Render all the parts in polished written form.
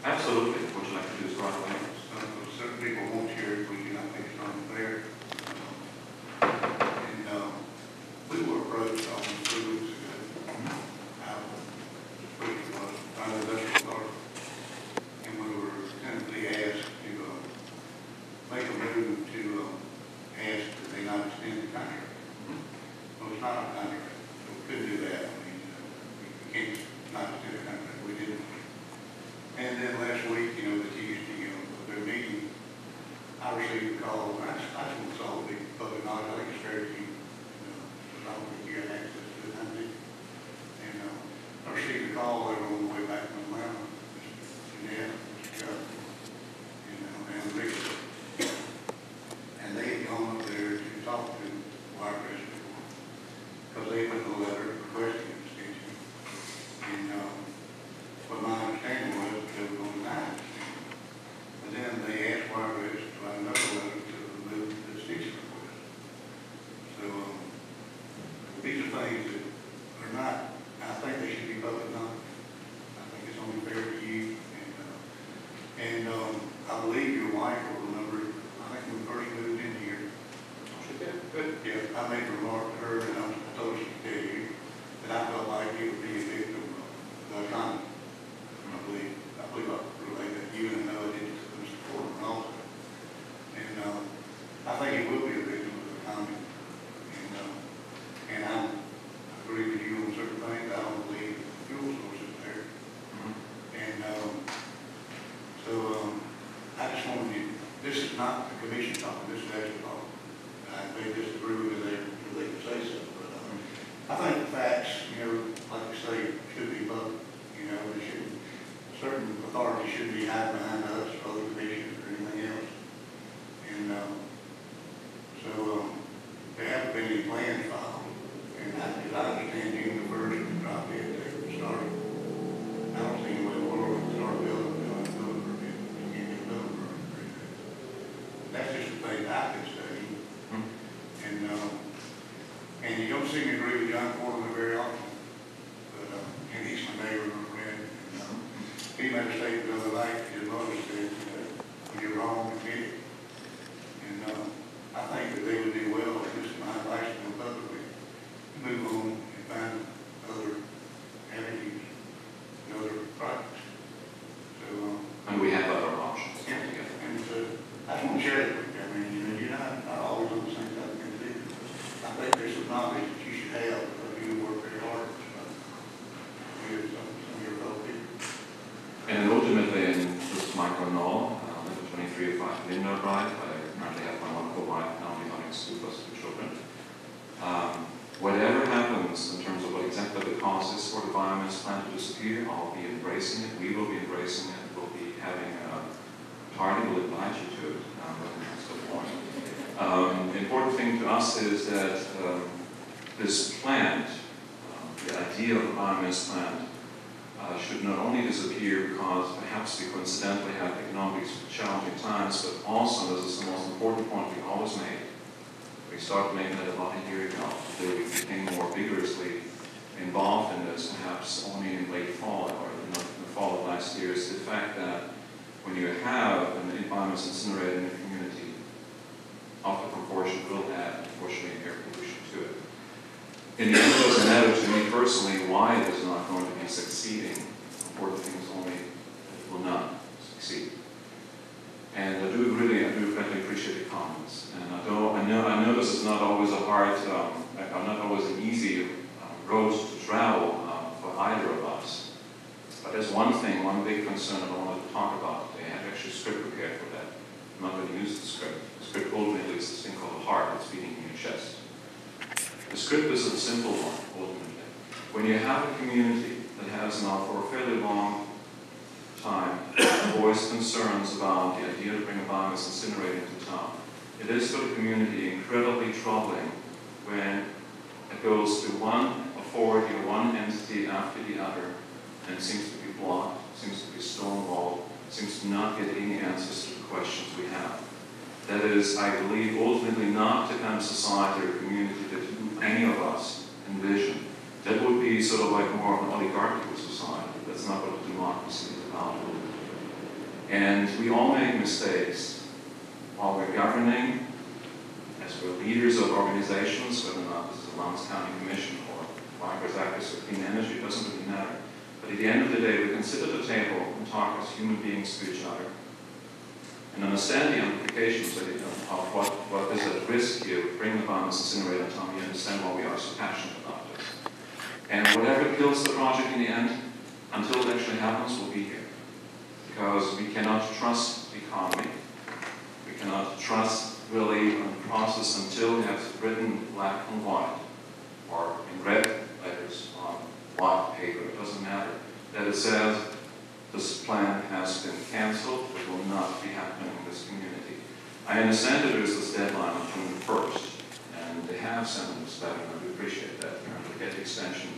Absolutely. Would you like to do this right away? Certain people won't share it, we do not think it's unfair. We were approached almost 2 weeks ago. Out of industrial park, and we were tentatively asked to make a move to ask that they not extend the contract. Well, it's not a contract, so we couldn't do that. I mean, we can't not extend the contract. We didn't. And then last week, the Tuesday, of their meeting, I received a call. I just want to all the public knowledge. I think it's fair to you. I don't think you got access to it, I think. And I received a call there on the way back from Atlanta. Yeah, and Rick. And they had gone up there to talk to Wiregrass before, because they put a letter requesting an extension. And what my understanding was that they were going to deny it. But then they asked Wiregrass to write another letter to remove the extension request. So these are things that are not, I think they should be public knowledge. I think it's only fair to you. And I believe your wife will remember, I think when we first moved in here. She did. Good. Yeah, I made a remark to her, and I told her she could tell you that I felt like it would be a victim of the economy. I believe I relate that you and I did to Mr. Portman also. And I think it will be a victim of the economy. And I agree with you on certain things. I don't believe the fuel source is there. And so I just wanted you, this is not the commission talking, this is actually talking. I may disagree with it there until they can say so. But I think the facts, like you say, should be public. They shouldn't, certain authorities shouldn't be hiding behind us or other commissions or anything else. And so there haven't been any plans filed. And as I understand, June the 1st, the drop dead date started. I don't see any way in the world to start building permit. You can't get a building permit in 3 days. That's just the thing I've been studying. And you don't see me agree with John Portman very often. But and he's my neighbor and my friend. He made a statement the other night. His mother said, when you're wrong, admit it. And I think that they would do well, this is my advice to them publicly, move on and find other avenues and other projects. So, And we have other options. And so I just want to share that with you. I mean, you're not always on the same type of thing to do. I think there's some knowledge that you should have because you work very hard. Some of your fellow people. And ultimately, and this is Michael Noll, number 2305 Lindner Drive. I currently have my wonderful wife, now having 2 children. Whatever happens in terms of what exactly the cause is for the biomass plant to disappear, I'll be embracing it. We will be embracing it. We'll be having a party. We'll invite you to it. That's the point. The important thing to us is that this plant, the idea of a biomass plant, should not only disappear because perhaps we coincidentally have economically challenging times, but also, this is the most important point we always made. We started making it about a year ago. We became more vigorously involved in this, perhaps only in late fall or in the fall of last year, is the fact that when you have an biomass incinerator in a community, of the proportion will add, unfortunately, air pollution to it. In the end, it doesn't matter to me personally why it is not going to be succeeding. Important thing is only that it will not succeed. And I do greatly appreciate the comments. And I know this is not always a hard, not always an easy road to travel for either of us. But there's one thing, one big concern I wanted to talk about today. I have actually a script prepared for that. I'm not going to use the script. The script ultimately is this thing called the heart that's beating in your chest. The script is a simple one, ultimately. When you have a community that has now for a fairly long time voiced concerns about the idea to bring a biomass incinerator into town, it is for the community incredibly troubling when it goes to one authority or one entity after the other and seems to be blocked, seems to be stonewalled, seems to not get any answers to the questions we have. That is, I believe, ultimately not the kind of society or community that any of us envision. That would be sort of like more of an oligarchical society. That's not what democracy is about. And we all make mistakes while we're governing, as we're leaders of organizations, whether or not this is the Lowndes County Commission or Migrants Actors for Clean Energy, it doesn't really matter. But at the end of the day, we can sit at the table and talk as human beings to each other and understand the implications of what is at risk here. Bring the biomass incinerator and tell me you understand why we are so passionate about this. And whatever kills the project in the end, until it actually happens, we'll be here. Because we cannot trust the economy. We cannot trust really the process until we have written black and white, or in red letters on white paper, it doesn't matter, that it says this plan has been canceled, it will not be happening in this community. I understand that there is this deadline on June 1st, and they have sent this letter, and I do appreciate that. To get the extension.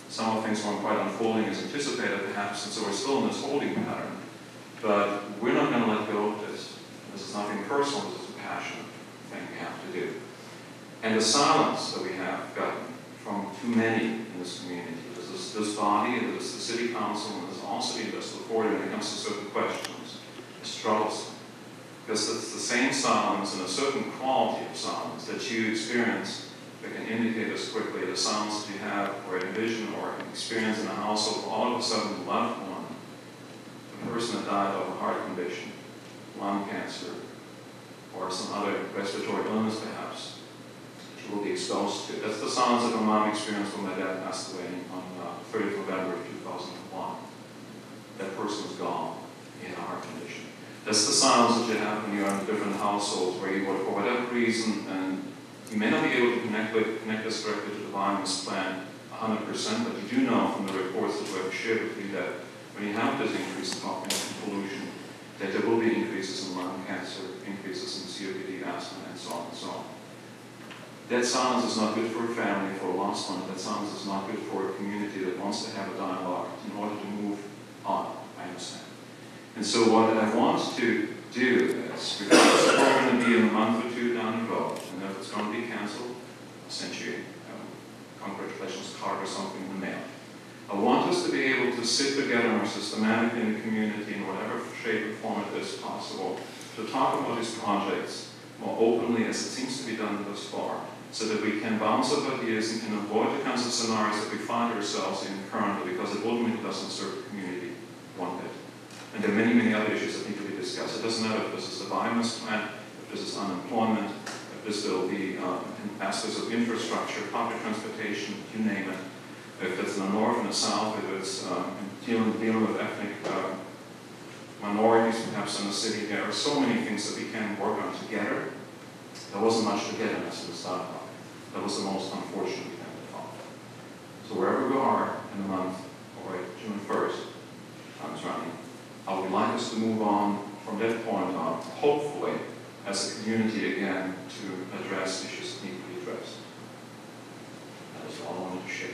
Some of the things weren't quite unfolding as anticipated, perhaps, and so we're still in this holding pattern. But we're not going to let go of this. This is nothing personal, this is a passionate thing we have to do. And the silence that we have gotten from too many in this community, this body, and there's the city council, and there's also the industrial authority when it comes to certain questions, is troublesome. Because it's the same silence and a certain quality of silence that you experience that can indicate as quickly the silence that you have or envision or experience in a household, all of a sudden the loved one, the person that died of a heart condition, lung cancer, or some other respiratory illness perhaps, that you will be exposed to. That's the silence that my mom experienced when my dad passed away on 30th November of 2001. That person was gone. He had a heart condition. That's the silence that you have when you're in different households where you, for whatever reason, and you may not be able to connect this directly to the biomass plan 100%, but you do know from the reports that we have shared with you that when you have this increase in pollution, that there will be increases in lung cancer, increases in COPD, asthma, and so on and so on. That silence is not good for a family, for a lost one. That silence is not good for a community that wants to have a dialogue in order to move on, I understand. And so what I want to do is, regardless of where we're going to be in a month or two down the road, and if it's going to be canceled, I'll send you a congratulations card or something in the mail. I want us to be able to sit together more systematically in the community in whatever shape or form it is possible, to talk about these projects more openly as it seems to be done thus far, so that we can bounce off ideas and can avoid the kinds of scenarios that we find ourselves in currently, because it ultimately doesn't serve the community one bit. And there are many, many other issues that need to be discussed. It doesn't matter if this is the biomass plant, if this is unemployment, if this will be aspects of infrastructure, public transportation, you name it. If it's in the north and the south, if it's dealing with ethnic minorities, perhaps in the city, there are so many things that we can work on together. There wasn't much togetherness in this dialogue. That was the most unfortunate thing of all. So wherever we are in the month, or June 1st, time is running, I would like us to move on from that point on, hopefully, as a community again, to address issues that need to be addressed. That is all I wanted to share.